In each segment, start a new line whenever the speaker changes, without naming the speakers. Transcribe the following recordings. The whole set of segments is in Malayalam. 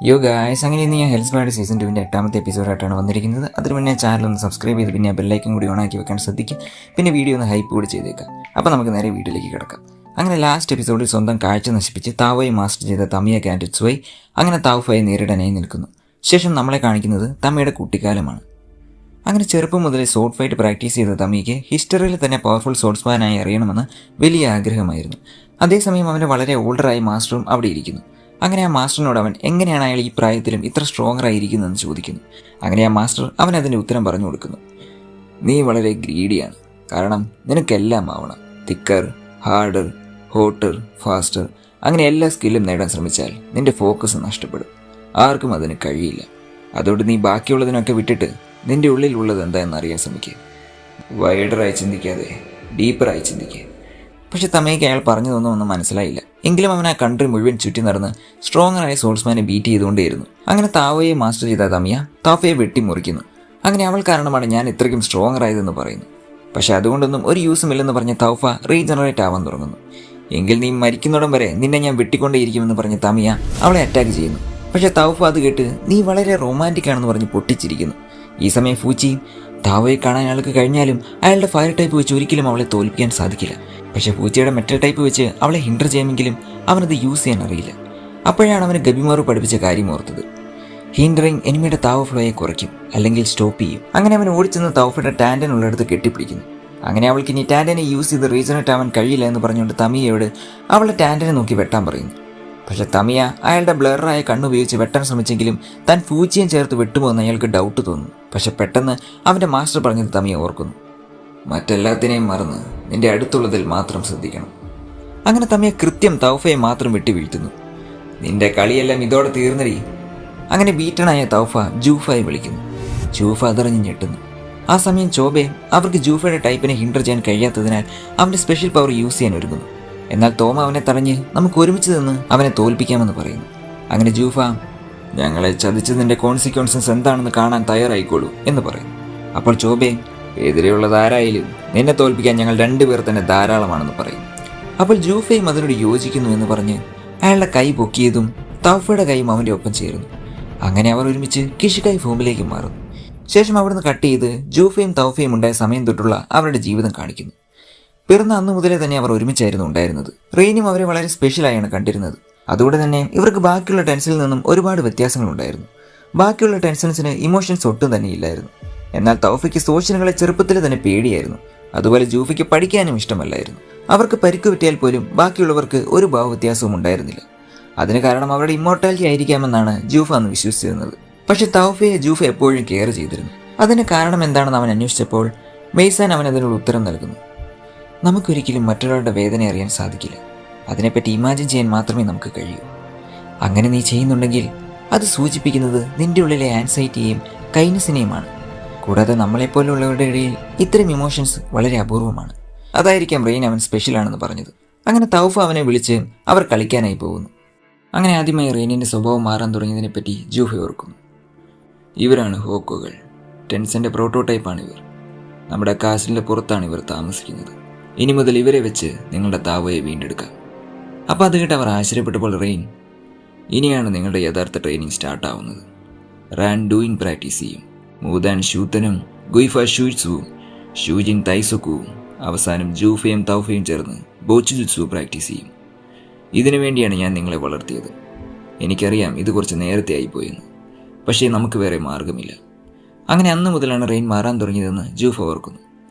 ഗായ്സ്, അങ്ങനെ ഇന്ന് ഞാൻ ഹെൽത്ത് സ്മാർട്ട് സീസൺ 2 8ാമത്തെ എപ്പിസോഡായിട്ടാണ് വന്നിരിക്കുന്നത്. അതിന് മുന്നേ ചാനൽ ഒന്ന് സബ്സ്ക്രൈബ് ചെയ്ത് പിന്നെ ബെല്ലൈക്കൻ കൂടി ഓണാക്കി വെക്കാൻ ശ്രദ്ധിക്കും. പിന്നെ വീഡിയോ ഒന്ന് ഹൈപ്പ് കൂടി ചെയ്തേക്കാം. അപ്പോൾ നമുക്ക് നേരെ വീഡിയോയിലേക്ക് കിടക്കാം. അങ്ങനെ ലാസ്റ്റ് എപ്പിസോഡിൽ സ്വന്തം കാഴ്ച നശിപ്പിച്ച് താവോയെ മാസ്റ്റർ ചെയ്ത തമിയ കാൻഡിറ്റ്സുമായി അങ്ങനെ താവുഫായി നേരിടാനായി നിൽക്കുന്നു. ശേഷം നമ്മളെ കാണിക്കുന്നത് തമിയുടെ കുട്ടിക്കാലമാണ്. അങ്ങനെ ചെറുപ്പം മുതലേ സോഡ് ഫൈറ്റ് പ്രാക്ടീസ് ചെയ്ത തമിയ്ക്ക് ഹിസ്റ്ററിയിൽ തന്നെ പവർഫുൾ സോഡ്സ്മാനായി അറിയണമെന്ന് വലിയ ആഗ്രഹമായിരുന്നു. അതേസമയം അവൻ്റെ വളരെ ഓൾഡറായ മാസ്റ്ററും അവിടെ ഇരിക്കുന്നു. അങ്ങനെ ആ മാസ്റ്ററിനോട് അവൻ എങ്ങനെയാണ് അയാൾ ഈ പ്രായത്തിലും ഇത്ര സ്ട്രോങ്ങർ ആയിരിക്കുന്നതെന്ന് ചോദിക്കുന്നു. അങ്ങനെ ആ മാസ്റ്റർ അവൻ അതിൻ്റെ ഉത്തരം പറഞ്ഞു കൊടുക്കുന്നു. നീ വളരെ ഗ്രീഡിയാണ്, കാരണം നിനക്കെല്ലാം ആവണം. തിക്കർ, ഹാർഡർ, ഹോട്ടർ, ഫാസ്റ്റർ, അങ്ങനെ എല്ലാ സ്കില്ലും നേടാൻ ശ്രമിച്ചാൽ നിന്റെ ഫോക്കസ് നഷ്ടപ്പെടും. ആർക്കും അതിന് കഴിയില്ല. അതുകൊണ്ട് നീ ബാക്കിയുള്ളതിനൊക്കെ വിട്ടിട്ട് നിന്റെ ഉള്ളിലുള്ളത് എന്താണെന്ന് അറിയാൻ ശ്രമിക്കുക. വൈഡറായി ചിന്തിക്കാതെ ഡീപ്പറായി ചിന്തിക്കുക. പക്ഷെ തമയ്ക്ക് അയാൾ പറഞ്ഞതൊന്നും മനസ്സിലായില്ല. എങ്കിലും അവൻ ആ കൺട്രി മുഴുവൻ ചുറ്റി നടന്ന് സ്ട്രോങ്ങറായ സോൾസ്മാനെ ബീറ്റ് ചെയ്തുകൊണ്ടേയിരുന്നു. അങ്ങനെ താവോയെ മാസ്റ്റർ ചെയ്ത തമിയ താഫയെ വെട്ടിമുറിക്കുന്നു. അങ്ങനെ അവൾ കാരണമാണ് ഞാൻ ഇത്രയ്ക്കും സ്ട്രോങ്ങർ ആയതെന്ന് പറയുന്നു. പക്ഷെ അതുകൊണ്ടൊന്നും ഒരു യൂസും ഇല്ലെന്ന് പറഞ്ഞ് തൗഫ റീജനറേറ്റ് ആവാൻ തുടങ്ങുന്നു. എങ്കിൽ നീ മരിക്കുന്നിടം വരെ നിന്നെ ഞാൻ വെട്ടിക്കൊണ്ടേയിരിക്കുമെന്ന് പറഞ്ഞ് തമിയ അവളെ അറ്റാക്ക് ചെയ്യുന്നു. പക്ഷെ തൗഫ അത് കേട്ട് നീ വളരെ റൊമാൻറ്റിക് ആണെന്ന് പറഞ്ഞ് പൊട്ടിച്ചിരിക്കുന്നു. ഈ സമയം ഫൂച്ചിയും താവോയെ കാണാൻ അയാൾക്ക് കഴിഞ്ഞാലും അയാളുടെ ഫയർ ടൈപ്പ് വെച്ച് ഒരിക്കലും അവളെ തോൽപ്പിക്കാൻ സാധിക്കില്ല. പക്ഷെ പൂച്ചയുടെ മെറ്റൽ ടൈപ്പ് വെച്ച് അവളെ ഹിൻഡർ ചെയ്യുമെങ്കിലും അവനത് യൂസ് ചെയ്യാൻ അറിയില്ല. അപ്പോഴാണ് അവന് ഗബിമാറു പഠിപ്പിച്ച കാര്യം ഓർത്തത്. ഹിൻഡറിങ് എനിമിയുടെ താവോ ഫ്ലോയെ കുറയ്ക്കും, അല്ലെങ്കിൽ സ്റ്റോപ്പ് ചെയ്യും. അങ്ങനെ അവൻ ഓടിച്ചെന്ന് തൗഫയുടെ ടാൻഡൻ ഉള്ളിടത്ത് കെട്ടിപ്പിടിക്കുന്നു. അങ്ങനെ അവൾക്ക് ഇനി ടാൻഡനെ യൂസ് ചെയ്ത് റീജനറേറ്റ് ആവാൻ കഴിയില്ല എന്ന് പറഞ്ഞുകൊണ്ട് തമിയയോട് അവളുടെ ടാൻഡനെ നോക്കി വെട്ടാൻ പറയുന്നു. പക്ഷെ തമിയ അയാളുടെ ബ്ലറായ കണ്ണുപയോഗിച്ച് വെട്ടാൻ ശ്രമിച്ചെങ്കിലും താൻ പൂച്ചയും ചേർത്ത് വെട്ടുമോ എന്ന് അയാൾക്ക് ഡൗട്ട് തോന്നുന്നു. പക്ഷെ പെട്ടെന്ന് അവൻ്റെ മാസ്റ്റർ പറഞ്ഞത് തമിയ ഓർക്കുന്നു. മറ്റെല്ലാത്തിനെയും മറന്ന് നിന്റെ അടുത്തുള്ളതിൽ മാത്രം ശ്രദ്ധിക്കണം. അങ്ങനെ തമിയ കൃത്യം തൗഫയെ മാത്രം വെട്ടി വീഴ്ത്തുന്നു. നിന്റെ കളിയെല്ലാം ഇതോടെ തീർന്നടി. അങ്ങനെ ബീറ്റണായ തൗഫ ജൂഫായി വിളിക്കുന്നു. ജൂഫ അതറിഞ്ഞ് ഞെട്ടുന്നു. ആ സമയം ചോബെ അവർക്ക് ജൂഫയുടെ ടൈപ്പിനെ ഹിൻഡർ ചെയ്യാൻ കഴിയാത്തതിനാൽ അവൻ്റെ സ്പെഷ്യൽ പവർ യൂസ് ചെയ്യാൻ ഒരുങ്ങുന്നു. എന്നാൽ തോമ അവനെ തടഞ്ഞ് നമുക്ക് ഒരുമിച്ച് നിന്ന് അവനെ തോൽപ്പിക്കാമെന്ന് പറയുന്നു. അങ്ങനെ ജൂഫ ഞങ്ങളെ ചതിച്ചതിൻ്റെ കോൺസിക്വൻസസ് എന്താണെന്ന് കാണാൻ തയ്യാറായിക്കോളൂ എന്ന് പറയും. അപ്പോൾ ചോബെ എതിരെയുള്ളത് ആരായാലും നിന്നെ തോൽപ്പിക്കാൻ ഞങ്ങൾ രണ്ടുപേർ തന്നെ ധാരാളമാണെന്ന് പറയും. അപ്പോൾ ജൂഫയും അതിനോട് യോജിക്കുന്നു എന്ന് പറഞ്ഞ് അയാളുടെ കൈ പൊക്കിയതും തൗഫയുടെ കൈയും അവൻ്റെ ഒപ്പം ചേരുന്നു. അങ്ങനെ അവർ ഒരുമിച്ച് കിഷിക്കായ് ഫോമിലേക്ക് മാറുന്നു. ശേഷം അവിടുന്ന് കട്ട് ചെയ്ത് ജൂഫയും തൗഫയും ഉണ്ടായ സമയം തൊട്ടുള്ള അവരുടെ ജീവിതം കാണിക്കുന്നു. പിറന്ന അന്ന് മുതലേ തന്നെ അവർ ഒരുമിച്ചായിരുന്നു ഉണ്ടായിരുന്നത്. റെയിനും അവരെ വളരെ സ്പെഷ്യലായാണ് കണ്ടിരുന്നത്. അതുകൊണ്ട് തന്നെ ഇവർക്ക് ബാക്കിയുള്ള ടെൻഷനിൽ നിന്നും ഒരുപാട് വ്യത്യാസങ്ങളുണ്ടായിരുന്നു. ബാക്കിയുള്ള ടെൻഷൻസിന് ഇമോഷൻസ് ഒട്ടും തന്നെ ഇല്ലായിരുന്നു. എന്നാൽ തൗഫയ്ക്ക് സോഷ്യലുകളെ ചെറുപ്പത്തിൽ തന്നെ പേടിയായിരുന്നു. അതുപോലെ ജൂഫയ്ക്ക് പഠിക്കാനും ഇഷ്ടമല്ലായിരുന്നു. അവർക്ക് പരിക്ക് പറ്റിയാൽ പോലും ബാക്കിയുള്ളവർക്ക് ഒരു ഭാവവ്യത്യാസവും ഉണ്ടായിരുന്നില്ല. അതിന് കാരണം അവരുടെ ഇമ്മോർട്ടാലിറ്റി ആയിരിക്കാമെന്നാണ് ജൂഫ അന്ന് വിശ്വസിച്ചിരുന്നത്. പക്ഷെ തൗഫയെ ജൂഫ എപ്പോഴും കെയർ ചെയ്തിരുന്നു. അതിന് കാരണം എന്താണെന്ന് അവൻ അന്വേഷിച്ചപ്പോൾ മെയ്സാൻ അവൻ അതിനോട് ഉത്തരം നൽകുന്നു. നമുക്കൊരിക്കലും മറ്റൊരാളുടെ വേദന അറിയാൻ സാധിക്കില്ല. അതിനെപ്പറ്റി ഇമാജിൻ ചെയ്യാൻ മാത്രമേ നമുക്ക് കഴിയൂ. അങ്ങനെ നീ ചെയ്യുന്നുണ്ടെങ്കിൽ അത് സൂചിപ്പിക്കുന്നത് നിന്റെ ഉള്ളിലെ ആൻസൈറ്റിയെയും കൈൻഡ്നെസ്സിനെയുമാണ്. കൂടാതെ നമ്മളെപ്പോലുള്ളവരുടെ ഇടയിൽ ഇത്തരം ഇമോഷൻസ് വളരെ അപൂർവമാണ്. അതായിരിക്കാം റെയിൻ അവൻ സ്പെഷ്യലാണെന്ന് പറഞ്ഞത്. അങ്ങനെ തൗഫ അവനെ വിളിച്ച് അവർ കളിക്കാനായി പോകുന്നു. അങ്ങനെ ആദ്യമായി റെയിനിൻ്റെ സ്വഭാവം മാറാൻ തുടങ്ങിയതിനെപ്പറ്റി ജൂഫ ഓർക്കുന്നു. ഇവരാണ് ഹോക്കുകൾ. ടെൻസൻ്റെ പ്രോട്ടോടൈപ്പാണ് ഇവർ. നമ്മുടെ കാസിലിൻ്റെ പുറത്താണ് ഇവർ താമസിക്കുന്നത്. ഇനി മുതൽ ഇവരെ വെച്ച് നിങ്ങളുടെ താവോയെ വീണ്ടെടുക്കാം. അപ്പോൾ അത് കേട്ട് അവർ ആശ്ചര്യപ്പെട്ടപ്പോൾ റെയിൻ, ഇനിയാണ് നിങ്ങളുടെ യഥാർത്ഥ ട്രെയിനിങ് സ്റ്റാർട്ടാവുന്നത്. റാൻ ഡൂയിങ് പ്രാക്ടീസ് ചെയ്യും. മൂതാൻ ഷൂത്തനും ഗുയ്ഫ ഷൂറ്റ്സുവും ഷൂജിൻ തൈസൊക്കുവും അവസാനം ജൂഫയും തൗഫയും ചേർന്ന് ബോച്ചുജുത്സു പ്രാക്ടീസ് ചെയ്യും. ഇതിനു വേണ്ടിയാണ് ഞാൻ നിങ്ങളെ വളർത്തിയത്. എനിക്കറിയാം ഇത് കുറച്ച് നേരത്തെ ആയിപ്പോയെന്ന്, പക്ഷേ നമുക്ക് വേറെ മാർഗമില്ല. അങ്ങനെ അന്ന് മുതലാണ് റെയിൻ മാറാൻ തുടങ്ങിയതെന്ന് ജൂഫ ഓർക്കുന്നു.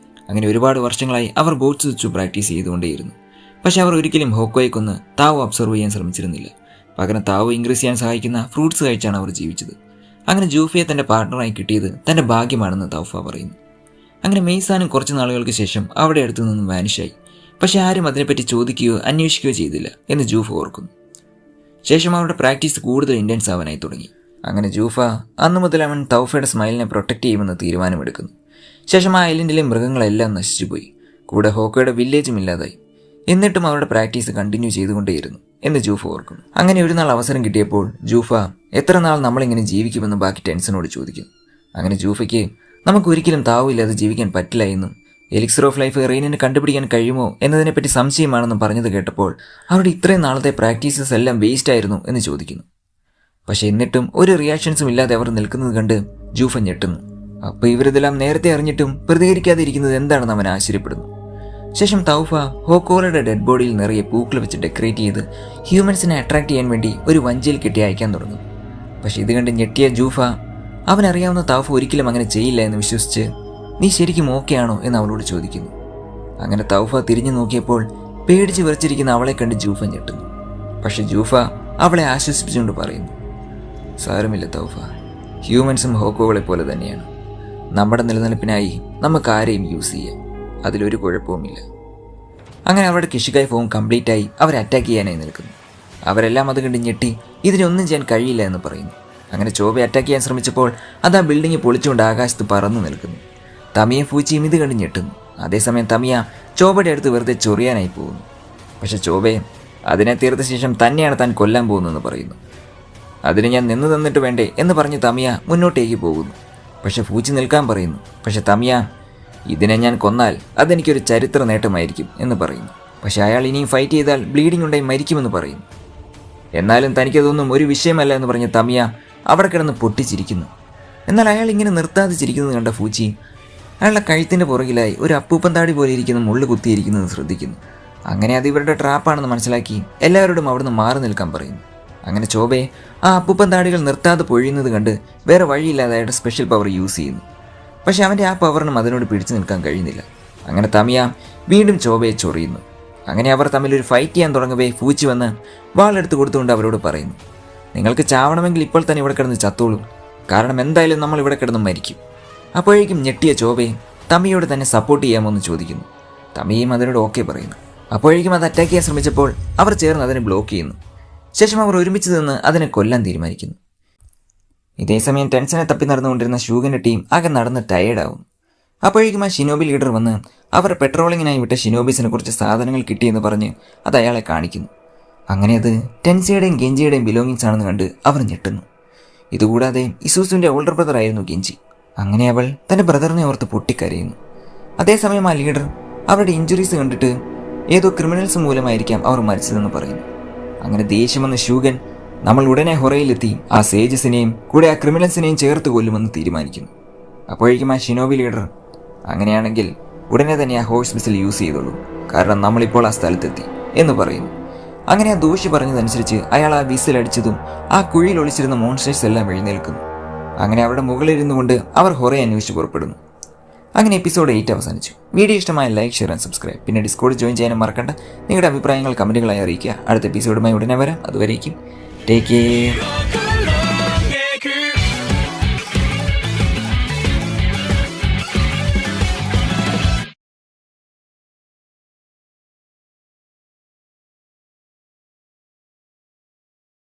അങ്ങനെ ഒരുപാട് വർഷങ്ങളായി അവർ ബോച്ചുജുത്സു പ്രാക്ടീസ് ചെയ്തുകൊണ്ടേയിരുന്നു. പക്ഷെ അവർ ഒരിക്കലും ഹോക്കോയെ കൊന്ന് താവോ അബ്സർവ് ചെയ്യാൻ ശ്രമിച്ചിരുന്നില്ല. പകരം താവോ ഇൻക്രീസ് ചെയ്യാൻ സഹായിക്കുന്ന ഫ്രൂട്ട്സ് കഴിച്ചാണ് അവർ ജീവിച്ചത്. അങ്ങനെ ജൂഫയെ തൻ്റെ പാർട്ണറായി കിട്ടിയത് തൻ്റെ ഭാഗ്യമാണെന്ന് തൗഫ പറയുന്നു. അങ്ങനെ മെയ്സാനും കുറച്ച് നാളുകൾക്ക് ശേഷം അവിടെ അടുത്തു നിന്നും വാനിഷായി. പക്ഷെ ആരും അതിനെപ്പറ്റി ചോദിക്കുകയോ അന്വേഷിക്കുകയോ ചെയ്തില്ല എന്ന് ജൂഫ ഓർക്കുന്നു. ശേഷം അവരുടെ പ്രാക്ടീസ് കൂടുതൽ ഇൻറ്റൻസ് ആവാനായി തുടങ്ങി. അങ്ങനെ ജൂഫ അന്നു മുതൽ അവൻ തൗഫയുടെ സ്മൈലിനെ പ്രൊട്ടക്റ്റ് ചെയ്യുമെന്ന് തീരുമാനമെടുക്കുന്നു. ശേഷം ആ ഐലൻഡിലെ മൃഗങ്ങളെല്ലാം നശിച്ചുപോയി. കൂടെ ഹോക്കോയുടെ വില്ലേജും ഇല്ലാതായി. എന്നിട്ടും അവരുടെ പ്രാക്ടീസ് കണ്ടിന്യൂ ചെയ്തുകൊണ്ടേയിരുന്നു എന്ന് ജൂഫ ഓർക്കുന്നു. അങ്ങനെ ഒരു നാൾ അവസരം കിട്ടിയപ്പോൾ ജൂഫ എത്ര നാൾ നമ്മളിങ്ങനെ ജീവിക്കുമെന്ന് ബാക്കി ടെൻസനോട് ചോദിക്കുന്നു. അങ്ങനെ ജൂഫയ്ക്ക് നമുക്കൊരിക്കലും താവോ ഇല്ലാതെ ജീവിക്കാൻ പറ്റില്ല എന്നും എലിക്സർ ഓഫ് ലൈഫ് റെയിനിന് കണ്ടുപിടിക്കാൻ കഴിയുമോ എന്നതിനെപ്പറ്റി സംശയമാണെന്നും പറഞ്ഞത് കേട്ടപ്പോൾ അവരുടെ ഇത്രയും നാളത്തെ പ്രാക്ടീസസ് എല്ലാം വേസ്റ്റ് ആയിരുന്നു എന്ന് ചോദിക്കുന്നു. പക്ഷെ എന്നിട്ടും ഒരു റിയാക്ഷൻസും ഇല്ലാതെ അവർ നിൽക്കുന്നത് കണ്ട് ജൂഫ ഞെട്ടുന്നു. അപ്പോൾ ഇവരിതെല്ലാം നേരത്തെ അറിഞ്ഞിട്ടും പ്രതികരിക്കാതെ ഇരിക്കുന്നത് എന്താണെന്ന് അവൻ ആശ്ചര്യപ്പെടുന്നു. ശേഷം തൗഫ ഹോക്കോളയുടെ ഡെഡ് ബോഡിയിൽ നിറയെ പൂക്കൾ വെച്ച് ഡെക്കറേറ്റ് ചെയ്ത് ഹ്യൂമൻസിനെ അട്രാക്ട് ചെയ്യാൻ വേണ്ടി ഒരു വഞ്ചിയിൽ കെട്ടി അയക്കാൻ തുടങ്ങും. പക്ഷെ ഇത് കണ്ട് ഞെട്ടിയ ജൂഫ അവനറിയാവുന്ന തൗഫ ഒരിക്കലും അങ്ങനെ ചെയ്യില്ല എന്ന് വിശ്വസിച്ച് നീ ശരിക്കും ഓക്കെ ആണോ എന്ന് അവളോട് ചോദിക്കുന്നു. അങ്ങനെ തൗഫ തിരിഞ്ഞു നോക്കിയപ്പോൾ പേടിച്ച് വിറച്ചിരിക്കുന്ന അവളെ കണ്ട് ജൂഫ ഞെട്ടുന്നു. പക്ഷെ ജൂഫ അവളെ ആശ്വസിപ്പിച്ചുകൊണ്ട് പറയുന്നു, സാരമില്ല തൗഫ, ഹ്യൂമൻസും ഹോക്കോകളെ പോലെ തന്നെയാണ്. നമ്മുടെ നിലനിൽപ്പിനായി നമുക്ക് ആരെയും യൂസ് ചെയ്യാം, അതിലൊരു കുഴപ്പവുമില്ല. അങ്ങനെ അവരുടെ കിഷികായ് ഫോം കംപ്ലീറ്റായി അവരെ അറ്റാക്ക് ചെയ്യാനായി നിൽക്കുന്നു. അവരെല്ലാം അത് കണ്ട് ഞെട്ടി ഇതിനൊന്നും ചെയ്യാൻ കഴിയില്ല എന്ന് പറയുന്നു. അങ്ങനെ ചോബെ അറ്റാക്ക് ചെയ്യാൻ ശ്രമിച്ചപ്പോൾ അത് ആ ബിൽഡിംഗ് പൊളിച്ചുകൊണ്ട് ആകാശത്ത് പറന്നു നിൽക്കുന്നു. തമിയും ഫൂച്ചിയും ഇത് കണ്ട് ഞെട്ടുന്നു. അതേസമയം തമിയ ചോബയുടെ അടുത്ത് വെറുതെ ചൊറിയാനായി പോകുന്നു. പക്ഷെ ചോബെ അതിനെ തീർത്ത ശേഷം തന്നെയാണ് താൻ കൊല്ലാൻ പോകുന്നതെന്ന് പറയുന്നു. അതിന് ഞാൻ നിന്ന് തന്നിട്ട് വേണ്ടേ എന്ന് പറഞ്ഞ് തമിയ മുന്നോട്ടേക്ക് പോകുന്നു. പക്ഷെ ഫൂച്ചി നിൽക്കാൻ പറയുന്നു. പക്ഷെ തമിയ ഇതിനെ ഞാൻ കൊന്നാൽ അതെനിക്കൊരു ചരിത്ര നേട്ടമായിരിക്കും എന്ന് പറയുന്നു. പക്ഷെ അയാൾ ഇനിയും ഫൈറ്റ് ചെയ്താൽ ബ്ലീഡിംഗ് ഉണ്ടായി മരിക്കുമെന്ന് പറയുന്നു. എന്നാലും തനിക്കതൊന്നും ഒരു വിഷയമല്ല എന്ന് പറഞ്ഞ് തമിയ അവിടെ കിടന്ന് പൊട്ടിച്ചിരിക്കുന്നു. എന്നാൽ അയാൾ ഇങ്ങനെ നിർത്താതെ ചിരിക്കുന്നത് കണ്ട ഫൂച്ചി അയാളുടെ കഴുത്തിൻ്റെ പുറകിലായി ഒരു അപ്പൂപ്പൻ താടി പോലെ ഇരിക്കുന്ന മുള്ളു കുത്തിയിരിക്കുന്നത് ശ്രദ്ധിക്കുന്നു. അങ്ങനെ അത് ഇവരുടെ ട്രാപ്പാണെന്ന് മനസ്സിലാക്കി എല്ലാവരോടും അവിടുന്ന് മാറി നിൽക്കാൻ പറയുന്നു. അങ്ങനെ ചോബെ ആ അപ്പൂപ്പൻ താടികൾ നിർത്താതെ പൊഴിയുന്നത് കണ്ട് വേറെ വഴിയില്ലാതെ അയാളുടെ സ്പെഷ്യൽ പവർ യൂസ് ചെയ്യുന്നു. പക്ഷെ അവൻ്റെ ആ പവറിനും അതിനോട് പിടിച്ചു നിൽക്കാൻ കഴിയുന്നില്ല. അങ്ങനെ തമിയ വീണ്ടും ചോബയെ ചൊറിയുന്നു. അങ്ങനെ അവർ തമ്മിലൊരു ഫൈറ്റ് ചെയ്യാൻ തുടങ്ങവേ ഫൂച്ചി വന്ന് വാളെടുത്ത് കൊടുത്തുകൊണ്ട് അവരോട് പറയുന്നു, നിങ്ങൾക്ക് ചാവണമെങ്കിൽ ഇപ്പോൾ തന്നെ ഇവിടെ കിടന്ന് ചത്തോളൂ, കാരണം എന്തായാലും നമ്മൾ ഇവിടെ കിടന്ന് മരിക്കും. അപ്പോഴേക്കും ഞെട്ടിയ ചോബെ തമിയോട് തന്നെ സപ്പോർട്ട് ചെയ്യാമോ എന്ന് ചോദിക്കുന്നു. തമിയും അതിനോട് ഓക്കെ പറയുന്നു. അപ്പോഴേക്കും അത് അറ്റാക്ക് ചെയ്യാൻ ശ്രമിച്ചപ്പോൾ അവർ ചേർന്ന് അതിനെ ബ്ലോക്ക് ചെയ്യുന്നു. ശേഷം അവർ ഒരുമിച്ച് നിന്ന് അതിനെ കൊല്ലാൻ തീരുമാനിക്കുന്നു. ഇതേസമയം ടെൻഷനെ തപ്പി നടന്നുകൊണ്ടിരുന്ന ഷൂഗന്റെ ടീം ആകെ നടന്ന് ടയേർഡാവും. അപ്പോഴേക്കും ആ ഷിനോബി ലീഡർ വന്ന് അവർ പെട്രോളിങ്ങിനായി വിട്ട ഷിനോബീസിനെ കുറച്ച് സാധനങ്ങൾ കിട്ടിയെന്ന് പറഞ്ഞ് അത് അയാളെ കാണിക്കുന്നു. അങ്ങനെ അത് ടെൻസിയുടെയും ഗെഞ്ചിയുടെയും ബിലോങ്ങിങ്സ് ആണെന്ന് കണ്ട് അവർ ഞെട്ടുന്നു. ഇതുകൂടാതെ ഇസൂസുവിൻ്റെ ഓൾഡർ ബ്രദർ ആയിരുന്നു ഗെഞ്ചി. അങ്ങനെ അവൾ തൻ്റെ ബ്രദറിനെ ഓർത്ത് പൊട്ടിക്കരയുന്നു. അതേസമയം ആ ലീഡർ അവരുടെ ഇഞ്ചുറീസ് കണ്ടിട്ട് ഏതോ ക്രിമിനൽസ് മൂലമായിരിക്കാം അവർ മരിച്ചതെന്ന് പറയുന്നു. അങ്ങനെ ദേഷ്യം വന്ന ഷൂഗൻ നമ്മൾ ഉടനെ ഹൊറയിലെത്തി ആ സേജസിനെയും കൂടെ ആ ക്രിമിനൽസിനെയും ചേർത്ത് കൊല്ലുമെന്ന് തീരുമാനിക്കുന്നു. അപ്പോഴേക്കും ആ ഷിനോബി ലീഡർ അങ്ങനെയാണെങ്കിൽ ഉടനെ തന്നെ ആ ഹോഴ്സ് മിസിൽ യൂസ് ചെയ്തോളൂ, കാരണം നമ്മളിപ്പോൾ ആ സ്ഥലത്തെത്തി എന്ന് പറയുന്നു. അങ്ങനെ ആ ദോഷി പറഞ്ഞതനുസരിച്ച് അയാൾ ആ വിസിലടിച്ചതും ആ കുഴിയിൽ ഒളിച്ചിരുന്ന മോൺസ്റ്റേഴ്സ് എല്ലാം എഴുന്നേൽക്കുന്നു. അങ്ങനെ അവരുടെ മുകളിലിരുന്നു കൊണ്ട് അവർ ഹൊറയെ അന്വേഷിച്ച് പുറപ്പെടുന്നു. അങ്ങനെ എപ്പിസോഡ് 8 അവസാനിച്ചു. വീഡിയോ ഇഷ്ടമായ ലൈക്ക്, ഷെയർ ആൻഡ് സബ്സ്ക്രൈബ്. പിന്നെ ഡിസ്കോഡ് ജോയിൻ ചെയ്യാനും മറക്കണ്ട. നിങ്ങളുടെ അഭിപ്രായങ്ങൾ കമൻറ്റുകളായി അറിയിക്കുക. അടുത്ത എപ്പിസോഡുമായി ഉടനെ വരാം. അതുവരേക്കും ടേക്ക് കെയർ.